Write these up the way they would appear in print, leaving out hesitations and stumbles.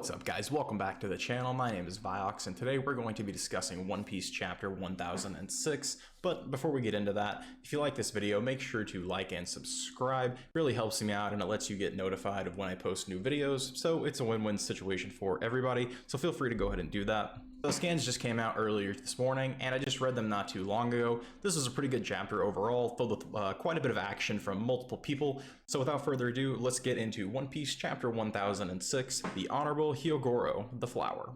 What's up guys, welcome back to the channel. My name is Viox and today we're going to be discussing One Piece chapter 1006. But before we get into that, if you like this video, make sure to like and subscribe. It really helps me out and it lets you get notified of when I post new videos. So it's a win-win situation for everybody. So feel free to go ahead and do that. The scans just came out earlier this morning and I just read them not too long ago. This is a pretty good chapter overall, filled with quite a bit of action from multiple people. So without further ado, let's get into One Piece chapter 1006, The Honorable Hyogoro, the Flower.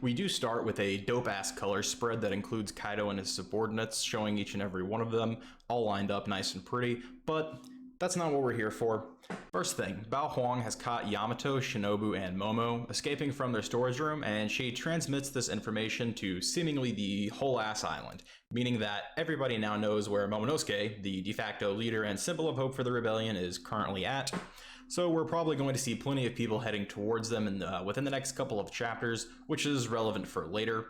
We do start with a dope-ass color spread that includes Kaido and his subordinates, showing each and every one of them, all lined up nice and pretty, but that's not what we're here for. First thing, Bao Huang has caught Yamato, Shinobu, and Momo escaping from their storage room, and she transmits this information to seemingly the whole ass island, meaning that everybody now knows where Momonosuke, the de facto leader and symbol of hope for the rebellion, is currently at. So we're probably going to see plenty of people heading towards them within the next couple of chapters, which is relevant for later.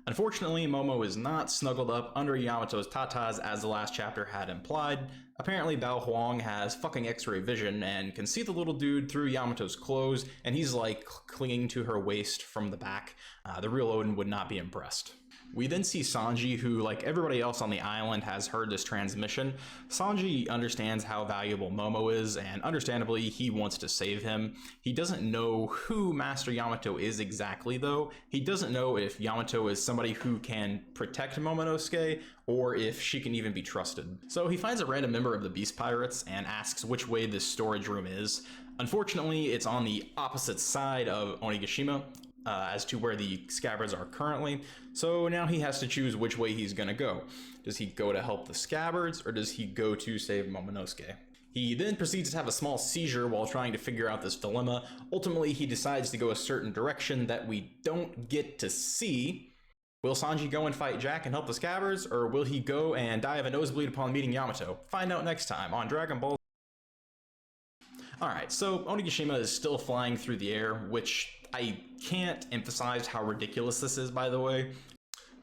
Unfortunately, Momo is not snuggled up under Yamato's tatas as the last chapter had implied. Apparently, Bao Huang has fucking X-ray vision and can see the little dude through Yamato's clothes, and he's like clinging to her waist from the back. The real Odin would not be impressed. We then see Sanji, who, like everybody else on the island, has heard this transmission. Sanji understands how valuable Momo is, and understandably, he wants to save him. He doesn't know who Master Yamato is exactly, though. He doesn't know if Yamato is somebody who can protect Momonosuke, or if she can even be trusted. So he finds a random member of the Beast Pirates and asks which way this storage room is. Unfortunately, it's on the opposite side of Onigashima, as to where the scabbards are currently, so now he has to choose which way he's gonna go. Does he go to help the scabbards, or does he go to save Momonosuke? He then proceeds to have a small seizure while trying to figure out this dilemma. Ultimately, he decides to go a certain direction that we don't get to see. Will Sanji go and fight Jack and help the scabbards, or will he go and die of a nosebleed upon meeting Yamato? Find out next time on Dragon Ball. Alright, so Onigashima is still flying through the air, which I can't emphasize how ridiculous this is, by the way.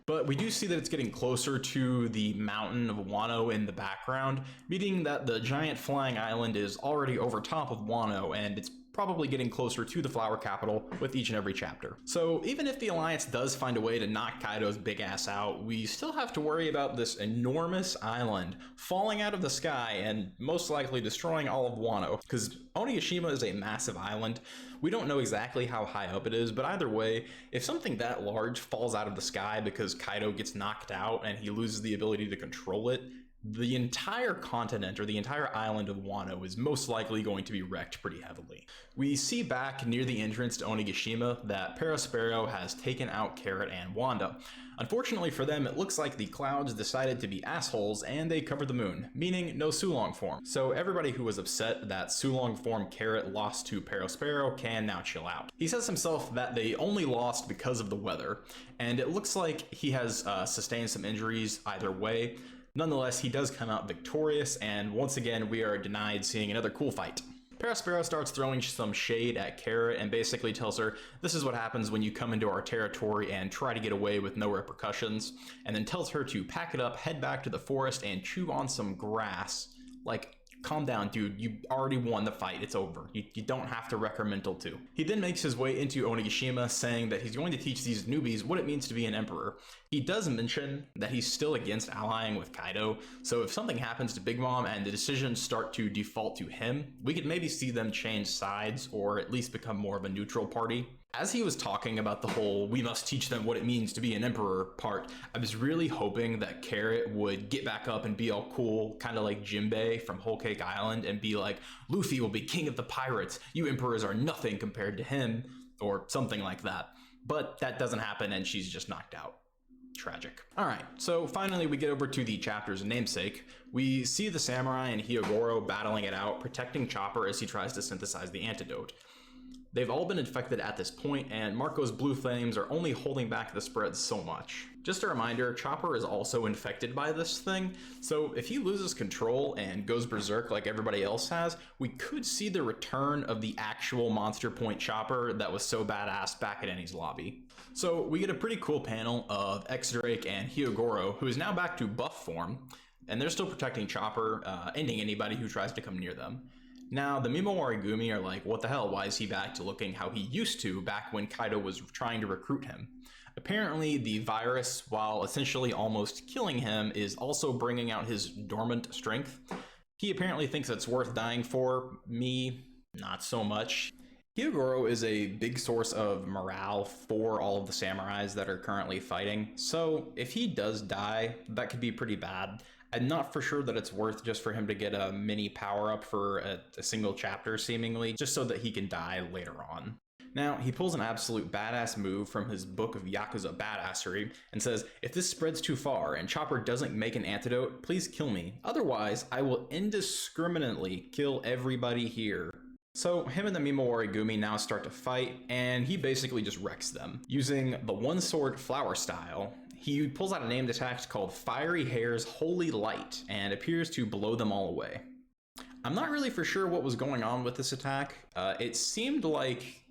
But we do see that it's getting closer to the mountain of Wano in the background, meaning that the giant flying island is already over top of Wano, and it's probably getting closer to the flower capital with each and every chapter. So even if the Alliance does find a way to knock Kaido's big ass out, we still have to worry about this enormous island falling out of the sky and most likely destroying all of Wano, because Onigashima is a massive island. We don't know exactly how high up it is, but either way, if something that large falls out of the sky because Kaido gets knocked out and he loses the ability to control it, the entire continent or the entire island of Wano is most likely going to be wrecked pretty heavily. We see back near the entrance to Onigashima that Perospero has taken out Carrot and Wanda. Unfortunately for them, it looks like the clouds decided to be assholes and they covered the moon, meaning no Sulong form. So everybody who was upset that Sulong form Carrot lost to Perospero can now chill out. He says himself that they only lost because of the weather, and it looks like he has sustained some injuries either way. Nonetheless, he does come out victorious, and once again, we are denied seeing another cool fight. Perospero starts throwing some shade at Carrot and basically tells her, this is what happens when you come into our territory and try to get away with no repercussions, and then tells her to pack it up, head back to the forest, and chew on some grass. Like, calm down, dude. You already won the fight. It's over. You don't have to wreck her mental too. He then makes his way into Onigashima, saying that he's going to teach these newbies what it means to be an emperor. He does mention that he's still against allying with Kaido, so if something happens to Big Mom and the decisions start to default to him, we could maybe see them change sides or at least become more of a neutral party. As he was talking about the whole we must teach them what it means to be an emperor part, I was really hoping that Carrot would get back up and be all cool, kind of like Jinbei from Whole Cake Island, and be like, Luffy will be king of the pirates, you emperors are nothing compared to him, or something like that. But that doesn't happen and she's just knocked out. Tragic. Alright, so finally we get over to the chapter's namesake. We see the samurai and Hyogoro battling it out, protecting Chopper as he tries to synthesize the antidote. They've all been infected at this point, and Marco's blue flames are only holding back the spread so much. Just a reminder, Chopper is also infected by this thing, so if he loses control and goes berserk like everybody else has, we could see the return of the actual Monster Point Chopper that was so badass back at Enies lobby. So we get a pretty cool panel of X-Drake and Hyogoro, who is now back to buff form, and they're still protecting Chopper, ending anybody who tries to come near them. Now, the Mimawari-gumi are like, what the hell, why is he back to looking how he used to back when Kaido was trying to recruit him? Apparently, the virus, while essentially almost killing him, is also bringing out his dormant strength. He apparently thinks it's worth dying for. Me, not so much. Hyogoro is a big source of morale for all of the samurais that are currently fighting, so if he does die, that could be pretty bad. I'm not for sure that it's worth just for him to get a mini power-up for a single chapter, seemingly, just so that he can die later on. Now, he pulls an absolute badass move from his book of Yakuza badassery and says, if this spreads too far and Chopper doesn't make an antidote, please kill me. Otherwise, I will indiscriminately kill everybody here. So him and the Mimawari-gumi now start to fight, and he basically just wrecks them. Using the one-sword flower style, he pulls out a named attack called Fiery Hair's Holy Light and appears to blow them all away. I'm not really for sure what was going on with this attack. It seemed like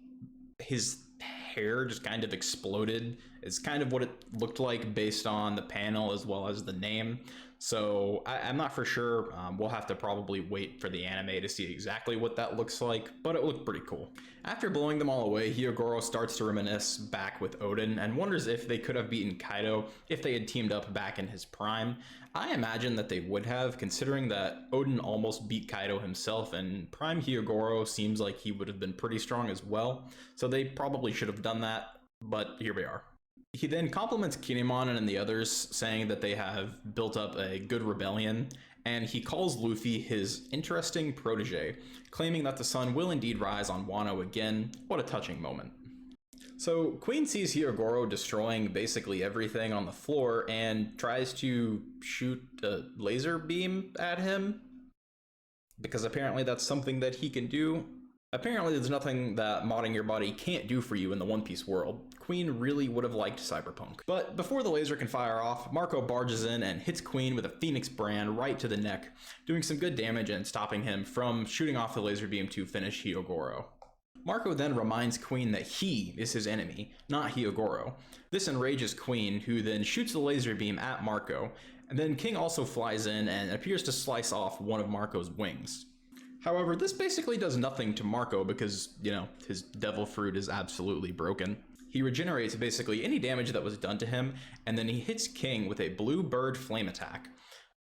his hair just kind of exploded. It's kind of what it looked like based on the panel as well as the name. So I'm not for sure. We'll have to probably wait for the anime to see exactly what that looks like, but it looked pretty cool. After blowing them all away, Hyogoro starts to reminisce back with Odin and wonders if they could have beaten Kaido if they had teamed up back in his prime. I imagine that they would have, considering that Odin almost beat Kaido himself, and prime Hyogoro seems like he would have been pretty strong as well, so they probably should have done that, but here we are. He then compliments Kinemon and the others, saying that they have built up a good rebellion, and he calls Luffy his interesting protege, claiming that the sun will indeed rise on Wano again. What a touching moment. So Queen sees Hyogoro destroying basically everything on the floor and tries to shoot a laser beam at him, because apparently that's something that he can do. Apparently there's nothing that modding your body can't do for you in the One Piece world. Queen really would have liked Cyberpunk. But before the laser can fire off, Marco barges in and hits Queen with a Phoenix brand right to the neck, doing some good damage and stopping him from shooting off the laser beam to finish Hyogoro. Marco then reminds Queen that he is his enemy, not Hyogoro. This enrages Queen, who then shoots the laser beam at Marco, and then King also flies in and appears to slice off one of Marco's wings. However, this basically does nothing to Marco because, his devil fruit is absolutely broken. He regenerates basically any damage that was done to him, and then he hits King with a blue bird flame attack.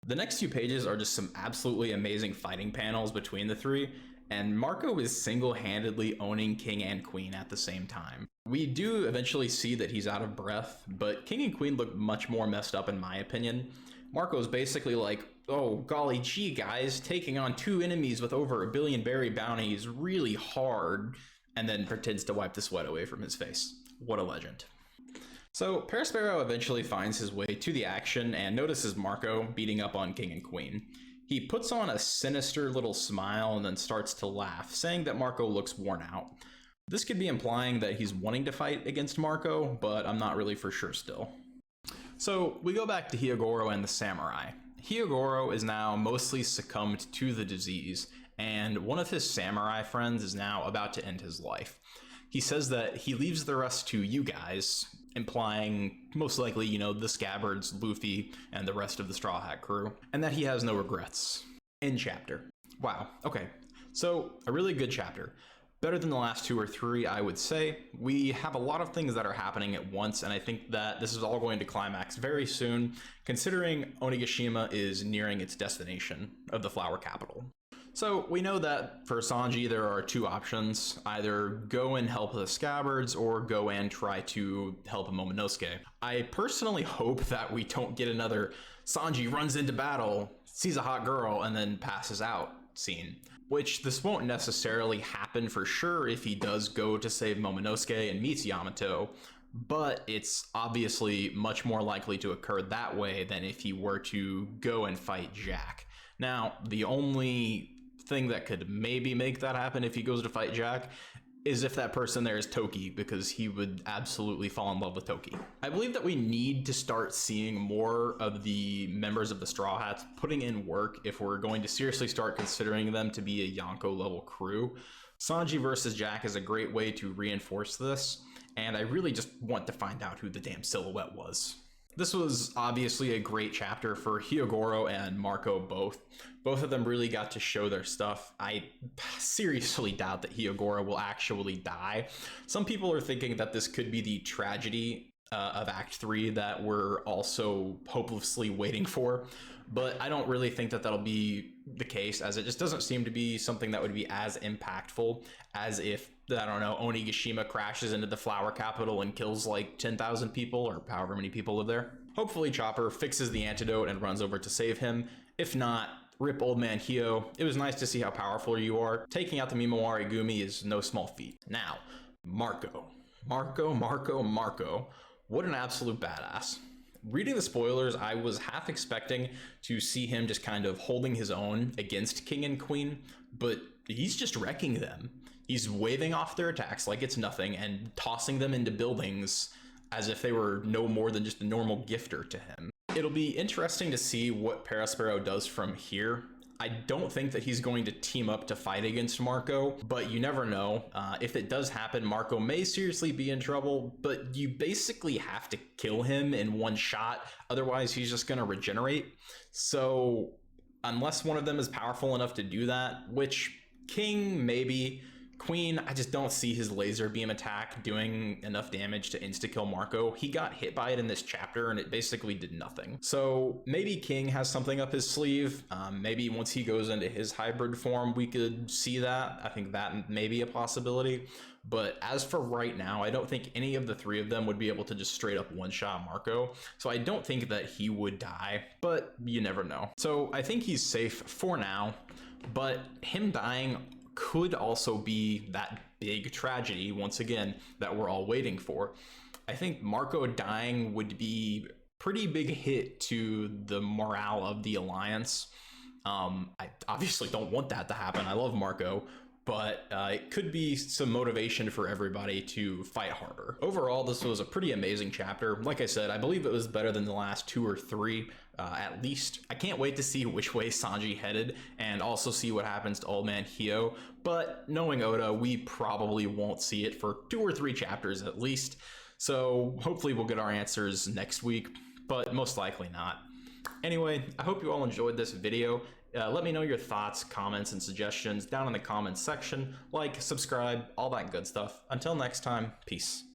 The next few pages are just some absolutely amazing fighting panels between the three, and Marco is single-handedly owning King and Queen at the same time. We do eventually see that he's out of breath, but King and Queen look much more messed up in my opinion. Marco's basically like, oh golly gee guys, taking on two enemies with over 1 billion berry bounty is really hard, and then pretends to wipe the sweat away from his face. What a legend. So Perospero eventually finds his way to the action and notices Marco beating up on King and Queen. He puts on a sinister little smile and then starts to laugh, saying that Marco looks worn out. This could be implying that he's wanting to fight against Marco, but I'm not really for sure still. So we go back to Hyogoro and the samurai. Hyogoro is now mostly succumbed to the disease, and one of his samurai friends is now about to end his life. He says that he leaves the rest to you guys, implying most likely, the Scabbards, Luffy, and the rest of the Straw Hat crew, and that he has no regrets. End chapter. Wow, okay. So, a really good chapter. Better than the last 2 or 3, I would say. We have a lot of things that are happening at once, and I think that this is all going to climax very soon, considering Onigashima is nearing its destination of the Flower Capital. So we know that for Sanji there are 2 options, either go and help the Scabbards or go and try to help Momonosuke. I personally hope that we don't get another Sanji runs into battle, sees a hot girl, and then passes out scene. Which this won't necessarily happen for sure if he does go to save Momonosuke and meets Yamato, but it's obviously much more likely to occur that way than if he were to go and fight Jack. Now, the only thing that could maybe make that happen if he goes to fight Jack is if that person there is Toki, because he would absolutely fall in love with Toki. I believe that we need to start seeing more of the members of the Straw Hats putting in work if we're going to seriously start considering them to be a Yonko level crew. Sanji versus Jack is a great way to reinforce this, and I really just want to find out who the damn silhouette was. This was obviously a great chapter for Hyogoro and Marco both. Both of them really got to show their stuff. I seriously doubt that Hyogoro will actually die. Some people are thinking that this could be the tragedy of Act 3 that we're also hopelessly waiting for, but I don't really think that that'll be the case, as it just doesn't seem to be something that would be as impactful as if, I don't know, Onigashima crashes into the flower capital and kills like 10,000 people or however many people live there. Hopefully Chopper fixes the antidote and runs over to save him. If not, rip old man Hio. It was nice to see how powerful you are. Taking out the Mimawari Gumi is no small feat. Now, Marco. Marco. What an absolute badass. Reading the spoilers, I was half expecting to see him just kind of holding his own against King and Queen, but he's just wrecking them. He's waving off their attacks like it's nothing and tossing them into buildings as if they were no more than just a normal gifter to him. It'll be interesting to see what Parasparrow does from here. I don't think that he's going to team up to fight against Marco, but you never know. If it does happen, Marco may seriously be in trouble, but you basically have to kill him in one shot, otherwise he's just going to regenerate. So unless one of them is powerful enough to do that, which King maybe, Queen, I just don't see his laser beam attack doing enough damage to insta-kill Marco. He got hit by it in this chapter and it basically did nothing. So maybe King has something up his sleeve. Maybe once he goes into his hybrid form, we could see that. I think that may be a possibility. But as for right now, I don't think any of the three of them would be able to just straight up one-shot Marco. So I don't think that he would die, but you never know. So I think he's safe for now, but him dying could also be that big tragedy, once again, that we're all waiting for. I think Marco dying would be pretty big hit to the morale of the Alliance. I obviously don't want that to happen. I love Marco, but it could be some motivation for everybody to fight harder. Overall, this was a pretty amazing chapter. Like I said, I believe it was better than the last 2 or 3. At least. I can't wait to see which way Sanji headed and also see what happens to old man Hio, but knowing Oda, we probably won't see it for 2 or 3 chapters at least, so hopefully we'll get our answers next week, but most likely not. Anyway, I hope you all enjoyed this video. Let me know your thoughts, comments, and suggestions down in the comments section. Like, subscribe, all that good stuff. Until next time, peace.